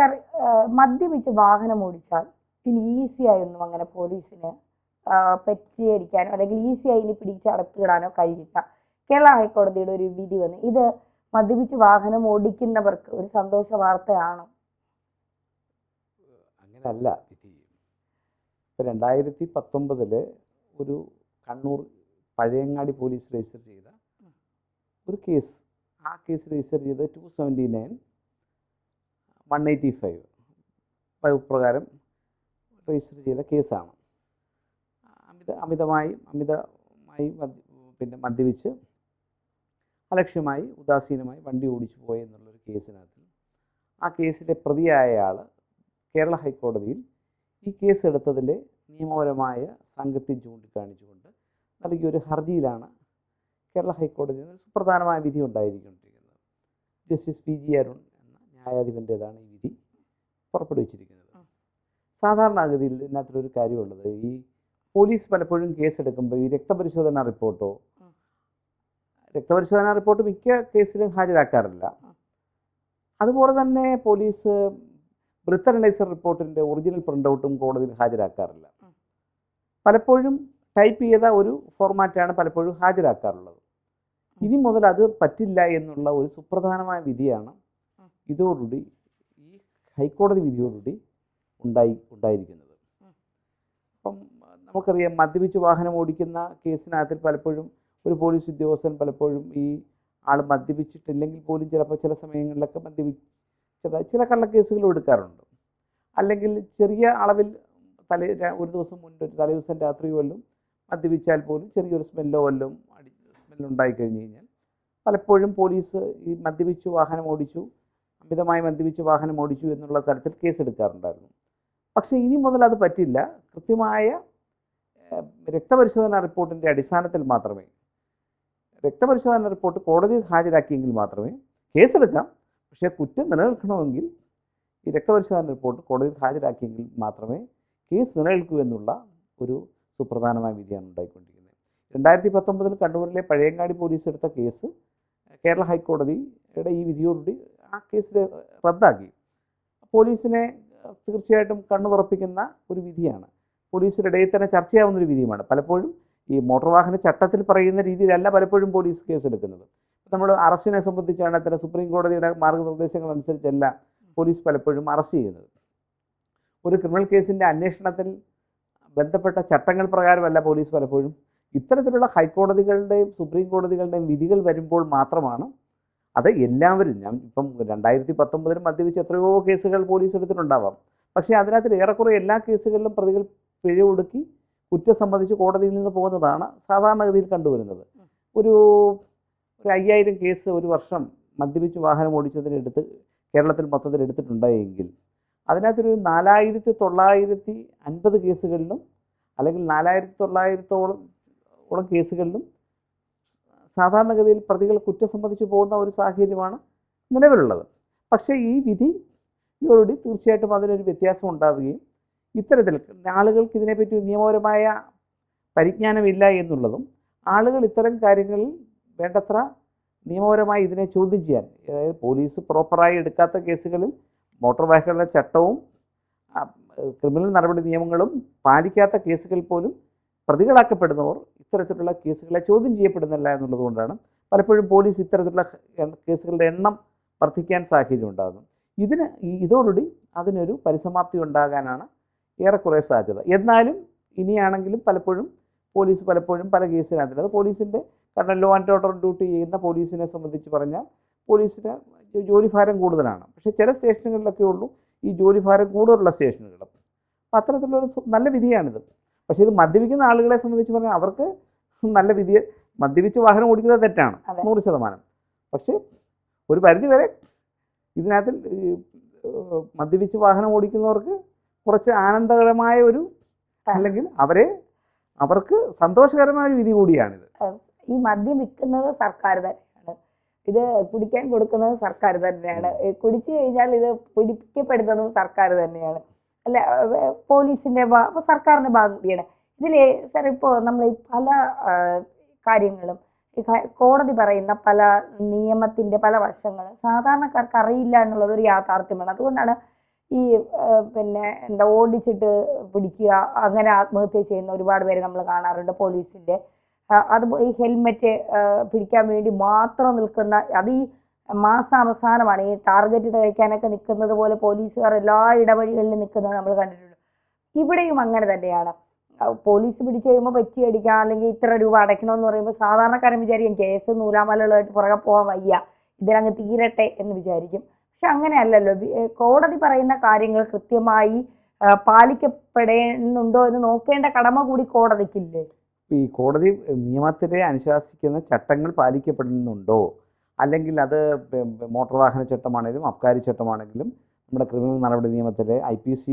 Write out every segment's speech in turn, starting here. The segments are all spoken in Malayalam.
സർ, മദ്യപിച്ച് വാഹനം ഓടിച്ചാൽ ഇനി ഈസിയായൊന്നും അങ്ങനെ പോലീസിന് പറ്റിയടിക്കാനോ അല്ലെങ്കിൽ ഈസിയായി ഇനി പിടിച്ചടക്കിടാനോ കഴിയില്ല. കേരള ഹൈക്കോടതിയുടെ ഒരു വിധി വന്ന് ഇത് മദ്യപിച്ച് വാഹനം ഓടിക്കുന്നവർക്ക് ഒരു സന്തോഷ വാർത്തയാണോ? അങ്ങനല്ല വിധി. ഇപ്പം 2019 ഒരു കണ്ണൂർ പഴയങ്ങാടി പോലീസ് രജിസ്റ്റർ ചെയ്ത ഒരു കേസ്, ആ കേസ് രജിസ്റ്റർ ചെയ്ത് 279 185 വകുപ്പ് പ്രകാരം രജിസ്റ്റർ ചെയ്ത കേസാണ്. അമിതമായി മദ്യപിച്ച് അലക്ഷ്യമായി ഉദാസീനമായി വണ്ടി ഓടിച്ചു പോയെന്നുള്ളൊരു കേസിനകത്ത് ആ കേസിലെ പ്രതിയായ ആൾ കേരള ഹൈക്കോടതിയിൽ ഈ കേസ് എടുത്തതിലെ നിയമപരമായ സാങ്കത്യം ചൂണ്ടിക്കാണിച്ചുകൊണ്ട് നൽകിയൊരു ഹർജിയിലാണ് കേരള ഹൈക്കോടതിയിൽ നിന്ന് സുപ്രധാനമായ വിധി ഉണ്ടായിരിക്കൊണ്ടിരിക്കുന്നത്. ജസ്റ്റിസ് PG അരുൺ എന്ന ന്യായാധിപൻ്റേതാണ് ഈ വിധി പുറപ്പെടുവിച്ചിരിക്കുന്നത്. സാധാരണഗതിയിൽ ഇതിനകത്തൊരു കാര്യമുള്ളത്, ഈ പോലീസ് പലപ്പോഴും കേസെടുക്കുമ്പോൾ ഈ രക്തപരിശോധനാ റിപ്പോർട്ട് മിക്ക കേസിലും ഹാജരാക്കാറില്ല. അതുപോലെ തന്നെ പോലീസ് ബ്രീത്ത് അനലൈസർ റിപ്പോർട്ടിൻ്റെ ഒറിജിനൽ പ്രിൻ്റ് ഔട്ടും കോടതിയിൽ ഹാജരാക്കാറില്ല. പലപ്പോഴും ടൈപ്പ് ചെയ്ത ഒരു ഫോർമാറ്റാണ് പലപ്പോഴും ഹാജരാക്കാറുള്ളത്. ഇനി മുതൽ അത് പറ്റില്ല എന്നുള്ള ഒരു സുപ്രധാനമായ വിധിയാണ് ഇതോടുകൂടി ഈ ഹൈക്കോടതി വിധിയോടുകൂടി ഉണ്ടായിരിക്കുന്നത്. അപ്പം നമുക്കറിയാം, മദ്യപിച്ച് വാഹനം ഓടിക്കുന്ന കേസിനകത്തിൽ പലപ്പോഴും ഒരു പോലീസ് ഉദ്യോഗസ്ഥൻ പലപ്പോഴും ഈ ആൾ മദ്യപിച്ചിട്ടില്ലെങ്കിൽ പോലും ചിലപ്പോൾ ചില സമയങ്ങളിലൊക്കെ മദ്യപിച്ചതായി ചില കള്ളക്കേസുകൾ എടുക്കാറുണ്ട്. അല്ലെങ്കിൽ ചെറിയ അളവിൽ ഒരു ദിവസം മുൻപ് തലേദിവസം രാത്രി വല്ലതും മദ്യപിച്ചാൽ പോലും ചെറിയൊരു സ്മെല്ലുണ്ടായി കഴിഞ്ഞ് കഴിഞ്ഞാൽ പലപ്പോഴും പോലീസ് ഈ അമിതമായി മദ്യപിച്ച് വാഹനം ഓടിച്ചു എന്നുള്ള തരത്തിൽ കേസെടുക്കാറുണ്ടായിരുന്നു. പക്ഷേ ഇനി മുതൽ അത് പറ്റില്ല. കൃത്യമായ രക്തപരിശോധനാ റിപ്പോർട്ടിൻ്റെ അടിസ്ഥാനത്തിൽ മാത്രമേ, രക്തപരിശോധനാ റിപ്പോർട്ട് കോടതിയിൽ ഹാജരാക്കിയെങ്കിൽ മാത്രമേ കേസെടുക്കാം. പക്ഷേ കുറ്റം നിലനിൽക്കണമെങ്കിൽ ഈ രക്തപരിശോധനാ റിപ്പോർട്ട് കോടതിയിൽ ഹാജരാക്കിയെങ്കിൽ മാത്രമേ കേസ് നിലനിൽക്കൂ എന്നുള്ള ഒരു സുപ്രധാനമായ വിധിയാണ് ഉണ്ടായിക്കൊണ്ടിരിക്കുന്നത്. 2019 കണ്ണൂരിലെ പഴയങ്ങാടി പോലീസ് എടുത്ത കേസ് കേരള ഹൈക്കോടതിയുടെ ഈ വിധിയോടുകൂടി ആ കേസ് റദ്ദാക്കി. പോലീസിനെ തീർച്ചയായിട്ടും കണ്ണു തുറപ്പിക്കുന്ന ഒരു വിധിയാണ്. പോലീസിൻ്റെ ഇടയിൽ തന്നെ ചർച്ചയാവുന്നൊരു വിധിയുമാണ്. പലപ്പോഴും ഈ മോട്ടോർ വാഹന ചട്ടത്തിൽ പറയുന്ന രീതിയിലല്ല പലപ്പോഴും പോലീസ് കേസെടുക്കുന്നത്. നമ്മൾ അറസ്റ്റിനെ സംബന്ധിച്ചാണ് തന്നെ സുപ്രീം കോടതിയുടെ മാർഗ്ഗനിർദ്ദേശങ്ങൾ അനുസരിച്ചല്ല പോലീസ് പലപ്പോഴും അറസ്റ്റ് ചെയ്യുന്നത്. ഒരു ക്രിമിനൽ കേസിൻ്റെ അന്വേഷണത്തിൽ ബന്ധപ്പെട്ട ചട്ടങ്ങൾ പ്രകാരമല്ല പോലീസ് പലപ്പോഴും. ഇത്തരത്തിലുള്ള ഹൈക്കോടതികളുടെയും സുപ്രീം കോടതികളുടെയും വിധികൾ വരുമ്പോൾ മാത്രമാണ് അത് എല്ലാവരും, ഞാൻ ഇപ്പം 2019 മദ്യപിച്ച് എത്രയോ കേസുകൾ പോലീസ് എടുത്തിട്ടുണ്ടാവാം. പക്ഷേ അതിനകത്ത് ഏറെക്കുറെ എല്ലാ കേസുകളിലും പ്രതികൾ പിഴ ഒടുക്കി കുറ്റം സംബന്ധിച്ച് കോടതിയിൽ നിന്ന് പോകുന്നതാണ് സാധാരണഗതിയിൽ കണ്ടുവരുന്നത്. ഒരു 5000 കേസ് ഒരു വർഷം മദ്യപിച്ച് വാഹനം ഓടിച്ചതിനെടുത്ത് കേരളത്തിൽ മൊത്തത്തിൽ എടുത്തിട്ടുണ്ടായെങ്കിൽ അതിനകത്തൊരു 4950 കേസുകളിലും അല്ലെങ്കിൽ 4900ഓളം കേസുകളിലും സാധാരണഗതിയിൽ പ്രതികൾ കുറ്റം സംബന്ധിച്ച് പോകുന്ന ഒരു സാഹചര്യമാണ് നിലവിലുള്ളത്. പക്ഷേ ഈ വിധിയോടുകൂടി തീർച്ചയായിട്ടും അതിനൊരു വ്യത്യാസം ഉണ്ടാവുകയും ഇത്തരത്തിൽ ആളുകൾക്ക് ഇതിനെപ്പറ്റി നിയമപരമായ പരിജ്ഞാനമില്ല എന്നുള്ളതും ആളുകൾ ഇത്തരം കാര്യങ്ങളിൽ വേണ്ടത്ര നിയമപരമായി ഇതിനെ ചോദ്യം ചെയ്യാൻ, അതായത് പോലീസ് പ്രോപ്പറായി എടുക്കാത്ത കേസുകളിൽ മോട്ടോർ വാഹന ചട്ടവും ക്രിമിനൽ നടപടി നിയമങ്ങളും പാലിക്കാത്ത കേസുകൾ പോലും പ്രതികളാക്കപ്പെടുന്നവർ ഇത്തരത്തിലുള്ള കേസുകളെ ചോദ്യം ചെയ്യപ്പെടുന്നില്ല എന്നുള്ളതുകൊണ്ടാണ് പലപ്പോഴും പോലീസ് ഇത്തരത്തിലുള്ള കേസുകളുടെ എണ്ണം വർദ്ധിക്കാൻ സാഹചര്യം ഉണ്ടാകുന്നു. ഇതോടുകൂടി അതിനൊരു പരിസമാപ്തി ഉണ്ടാകാനാണ് ഏറെക്കുറെ സാധ്യത. എന്നാലും ഇനിയാണെങ്കിലും പോലീസ് പലപ്പോഴും പല കേസിനകത്ത്, അത് പോലീസിൻ്റെ കാരണം ലോ ആൻഡ് ഓർഡർ ഡ്യൂട്ടി ചെയ്യുന്ന പോലീസിനെ സംബന്ധിച്ച് പറഞ്ഞാൽ പോലീസിന് ജോലിഭാരം കൂടുതലാണ്. പക്ഷേ ചില സ്റ്റേഷനുകളിലൊക്കെ ഉള്ളൂ ഈ ജോലിഭാരം കൂടുതലുള്ള സ്റ്റേഷനുകൾ. അപ്പം അത്തരത്തിലുള്ളൊരു നല്ല വിധിയാണിത്. പക്ഷേ ഇത് മദ്യപിക്കുന്ന ആളുകളെ സംബന്ധിച്ച് പറഞ്ഞാൽ അവർക്ക് നല്ല വിധി, മദ്യപിച്ച് വാഹനം ഓടിക്കുന്നത് തെറ്റാണ് 100%. പക്ഷേ ഒരു പരിധിവരെ ഇതിനകത്ത് മദ്യപിച്ച് വാഹനം ഓടിക്കുന്നവർക്ക് കുറച്ച് ആനന്ദകരമായ ഒരു, അല്ലെങ്കിൽ അവർക്ക് സന്തോഷകരമായ ഒരു വിധി കൂടിയാണിത്. ഈ മദ്യം വിൽക്കുന്നത് സർക്കാർ തന്നെയാണ്, ഇത് കുടിക്കാൻ കൊടുക്കുന്നത് സർക്കാർ തന്നെയാണ്, കുടിച്ചു കഴിഞ്ഞാൽ ഇത് പിടിക്കപ്പെടുന്നതും സർക്കാർ തന്നെയാണ്, അല്ല പോലീസിന്റെ സർക്കാരിന്റെ ഭാഗം കൂടിയാണ് ഇതിൽ. സാർ, ഇപ്പോൾ നമ്മൾ ഈ പല കാര്യങ്ങളും കോടതി പറയുന്ന പല നിയമത്തിന്റെ പല വശങ്ങളും സാധാരണക്കാർക്ക് അറിയില്ല എന്നുള്ളത് ഒരു യാഥാർത്ഥ്യമാണ്. അതുകൊണ്ടാണ് ഈ പിന്നെ എന്താ ഓടിച്ചിട്ട് പിടിക്കുക, അങ്ങനെ ആത്മഹത്യ ചെയ്യുന്ന ഒരുപാട് പേര് നമ്മൾ കാണാറുണ്ട് പോലീസിന്റെ. അതുപോലെ ഈ ഹെൽമെറ്റ് പിടിക്കാൻ വേണ്ടി മാത്രം നിൽക്കുന്ന, അത് ഈ മാസാവസാനമാണ് ഈ ടാർഗറ്റ് തയ്ക്കാനൊക്കെ നിൽക്കുന്നത് പോലെ പോലീസുകാർ എല്ലാ ഇടവഴികളിലും നിൽക്കുന്നത് നമ്മൾ കണ്ടിട്ടുണ്ട്. ഇവിടെയും അങ്ങനെ തന്നെയാണ്. പോലീസ് പിടിച്ചു കഴിയുമ്പോൾ പറ്റിയടിക്കാം, അല്ലെങ്കിൽ ഇത്ര രൂപ അടയ്ക്കണമെന്ന് പറയുമ്പോൾ സാധാരണക്കാരൻ വിചാരിക്കും കേസ് നൂലാമലകളായിട്ട് പുറകെ പോകാൻ വയ്യ, ഇതിലങ്ങ് തീരട്ടെ എന്ന് വിചാരിക്കും. പക്ഷെ അങ്ങനെയല്ലല്ലോ. കോടതി പറയുന്ന കാര്യങ്ങൾ കൃത്യമായി പാലിക്കപ്പെടേണ്ടോ എന്ന് നോക്കേണ്ട കടമ കൂടി കോടതിക്കില്ലേ? ഈ കോടതി നിയമത്തിലെ അനുശാസിക്കുന്ന ചട്ടങ്ങൾ പാലിക്കപ്പെടുന്നുണ്ടോ, അല്ലെങ്കിൽ അത് മോട്ടോർ വാഹന ചട്ടമാണെങ്കിലും അബ്കാരി ചട്ടമാണെങ്കിലും നമ്മുടെ ക്രിമിനൽ നടപടി നിയമത്തിലെ IPC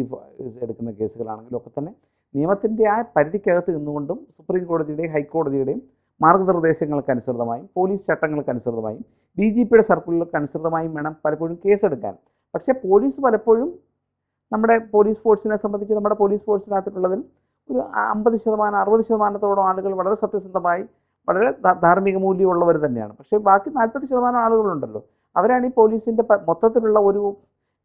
എടുക്കുന്ന കേസുകളാണെങ്കിലും ഒക്കെ തന്നെ നിയമത്തിൻ്റെ ആ പരിധിക്കകത്ത് നിന്നുകൊണ്ടും സുപ്രീം കോടതിയുടെയും ഹൈക്കോടതിയുടെയും മാർഗനിർദ്ദേശങ്ങൾക്കനുസൃതമായും പോലീസ് ചട്ടങ്ങൾക്കനുസൃതമായും DGPയുടെ സർക്കുലർക്കനുസൃതമായും വേണം പലപ്പോഴും കേസെടുക്കാൻ. പക്ഷേ പോലീസ് പലപ്പോഴും നമ്മുടെ പോലീസ് ഫോഴ്സിനെ സംബന്ധിച്ച് നമ്മുടെ പോലീസ് ഫോഴ്സിനകത്തുള്ളതിൽ ഒരു 50% 60% ആളുകൾ വളരെ സത്യസന്ധമായി വളരെ ധാർമ്മിക മൂല്യമുള്ളവർ തന്നെയാണ്. പക്ഷേ ബാക്കി 40% ആളുകളുണ്ടല്ലോ, അവരാണ് ഈ പോലീസിൻ്റെ മൊത്തത്തിലുള്ള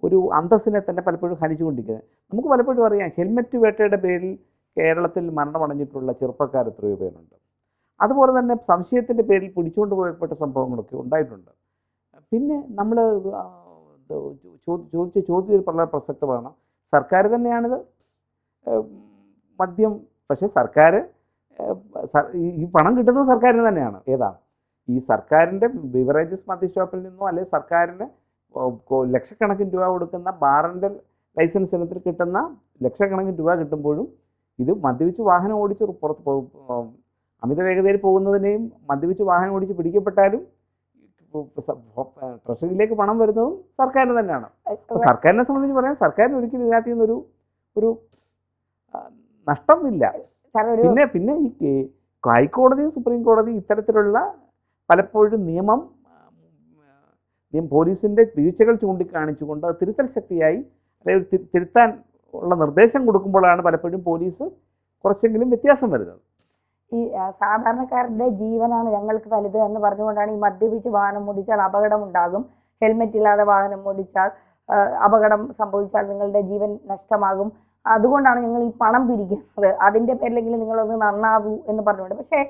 ഒരു അന്തസ്സിനെ തന്നെ പലപ്പോഴും ഹനിച്ചുകൊണ്ടിരിക്കുന്നത്. നമുക്ക് പലപ്പോഴും അറിയാം, ഹെൽമെറ്റ് വേട്ടയുടെ പേരിൽ കേരളത്തിൽ മരണമടഞ്ഞിട്ടുള്ള ചെറുപ്പക്കാർ എത്രയോ പേരുണ്ട്. അതുപോലെ തന്നെ സംശയത്തിൻ്റെ പേരിൽ പിടിച്ചുകൊണ്ട് പോയപ്പെട്ട സംഭവങ്ങളൊക്കെ ഉണ്ടായിട്ടുണ്ട്. പിന്നെ നമ്മൾ ചോദിച്ച ചോദ്യം വളരെ പ്രസക്തമാണ്. സർക്കാർ തന്നെയാണിത് മദ്യം, പക്ഷേ സർക്കാർ ഈ പണം കിട്ടുന്നത് സർക്കാരിന് തന്നെയാണ്. ഏതാണ് ഈ സർക്കാരിൻ്റെ ബിവറേജസ് മദ്യഷോപ്പിൽ നിന്നോ അല്ലെങ്കിൽ സർക്കാരിന് ലക്ഷക്കണക്കിന് രൂപ കൊടുക്കുന്ന ബാറിൻ്റെ ലൈസൻസ് ഇനത്തിൽ കിട്ടുന്ന ലക്ഷക്കണക്കിന് രൂപ കിട്ടുമ്പോഴും ഇത് മദ്യപിച്ച് വാഹനം ഓടിച്ച് പുറത്ത് അമിത വേഗതയിൽ പോകുന്നതിനെയും മദ്യപിച്ച് വാഹനം ഓടിച്ച് പിടിക്കപ്പെട്ടാലും ട്രഷറിയിലേക്ക് പണം വരുന്നതും സർക്കാരിന് തന്നെയാണ്. സർക്കാരിനെ സംബന്ധിച്ച് പറയാൻ സർക്കാരിന് ഒരിക്കലും ഇതിനകത്ത് നിന്നൊരു ഒരു നഷ്ടമില്ല. പിന്നെ ഈ ഹൈക്കോടതിയും സുപ്രീം കോടതിയും ഇത്തരത്തിലുള്ള പലപ്പോഴും നിയമം പോലീസിൻ്റെ വീഴ്ചകൾ ചൂണ്ടിക്കാണിച്ചുകൊണ്ട് അത് തിരുത്തൽ ശക്തിയായി അല്ലെങ്കിൽ തിരുത്താൻ ഉള്ള നിർദ്ദേശം കൊടുക്കുമ്പോഴാണ് പലപ്പോഴും പോലീസ് കുറച്ചെങ്കിലും വ്യത്യാസം വരുന്നത്. ഈ സാധാരണക്കാരുടെ ജീവനാണ് ഞങ്ങൾക്ക് വലുത് എന്ന് പറഞ്ഞുകൊണ്ടാണ് ഈ മദ്യപിച്ച് വാഹനം ഓടിച്ചാൽ അപകടമുണ്ടാകും, ഹെൽമെറ്റ് ഇല്ലാതെ വാഹനം ഓടിച്ചാൽ അപകടം സംഭവിച്ചാൽ നിങ്ങളുടെ ജീവൻ നഷ്ടമാകും, അതുകൊണ്ടാണ് ഞങ്ങൾ ഈ പണം പിരിക്കുന്നത്, അതിൻ്റെ പേരിലെങ്കിലും നിങ്ങളൊന്ന് നന്നാവൂ എന്ന് പറഞ്ഞുകൊണ്ട്. പക്ഷേ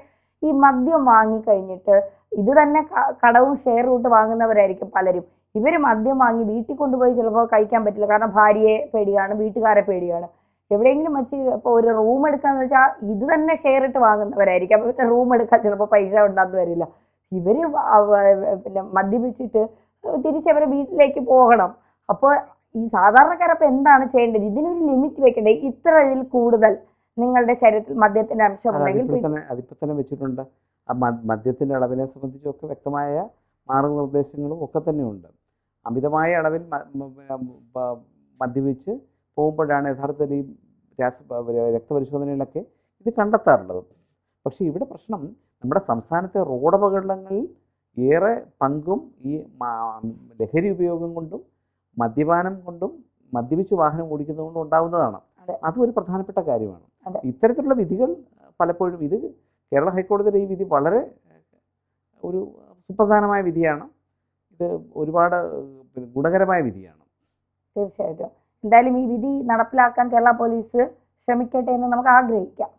ഈ മദ്യം വാങ്ങിക്കഴിഞ്ഞിട്ട് ഇത് തന്നെ കടവും ഷെയർ ഇട്ട് വാങ്ങുന്നവരായിരിക്കും പലരും. ഇവർ മദ്യം വാങ്ങി വീട്ടിൽ കൊണ്ടുപോയി ചിലപ്പോൾ കഴിക്കാൻ പറ്റില്ല, കാരണം ഭാര്യയെ പേടിയാണ്, വീട്ടുകാരെ പേടിയാണ്. എവിടെയെങ്കിലും വെച്ച് ഇപ്പോൾ ഒരു റൂം എടുക്കാന്ന് വെച്ചാൽ ഇത് തന്നെ ഷെയർ ഇട്ട് വാങ്ങുന്നവരായിരിക്കും. അപ്പോൾ ഇവരുടെ റൂം എടുക്കാൻ ചിലപ്പോൾ പൈസ ഉണ്ടാകുന്ന വരില്ല. ഇവർ പിന്നെ മദ്യപിച്ചിട്ട് തിരിച്ചവരെ വീട്ടിലേക്ക് പോകണം. അപ്പോൾ ഈ സാധാരണക്കാരപ്പോൾ എന്താണ് ചെയ്യേണ്ടത്? ഇതിനൊരു ലിമിറ്റ് വെക്കണ്ടേ? ഇത്ര ഇതിൽ കൂടുതൽ നിങ്ങളുടെ ശരീരത്തിൽ മദ്യത്തിന്റെ അംശം ഉണ്ടെങ്കിൽ അതിപ്പോൾ തന്നെ വെച്ചിട്ടുണ്ട്. ആ മദ്യത്തിൻ്റെ അളവിനെ സംബന്ധിച്ചൊക്കെ വ്യക്തമായ മാർഗനിർദ്ദേശങ്ങളും ഒക്കെ തന്നെയുണ്ട്. അമിതമായ അളവിൽ മദ്യപിച്ച് പോകുമ്പോഴാണ് യഥാർത്ഥത്തിൽ ഈ രക്തപരിശോധനയിലൊക്കെ ഇത് കണ്ടെത്താറുള്ളത്. പക്ഷേ ഇവിടെ പ്രശ്നം നമ്മുടെ സംസ്ഥാനത്തെ റോഡ് അപകടങ്ങളിൽ ഏറെ പങ്കും ഈ ലഹരി ഉപയോഗം കൊണ്ടും മദ്യപാനം കൊണ്ടും മദ്യപിച്ച് വാഹനം ഓടിക്കുന്നതുകൊണ്ടും ഉണ്ടാകുന്നതാണ്. അതും ഒരു പ്രധാനപ്പെട്ട കാര്യമാണ്. ഇത്തരത്തിലുള്ള വിധികൾ പലപ്പോഴും ഇത് കേരള ഹൈക്കോടതിയുടെ ഈ വിധി വളരെ ഒരു സുപ്രധാനമായ വിധിയാണ്. ഇത് ഒരുപാട് ഗുണകരമായ വിധിയാണ്. തീർച്ചയായിട്ടും. എന്തായാലും ഈ വിധി നടപ്പിലാക്കാൻ കേരള പോലീസ് ശ്രമിക്കട്ടെ എന്ന് നമുക്ക് ആഗ്രഹിക്കാം.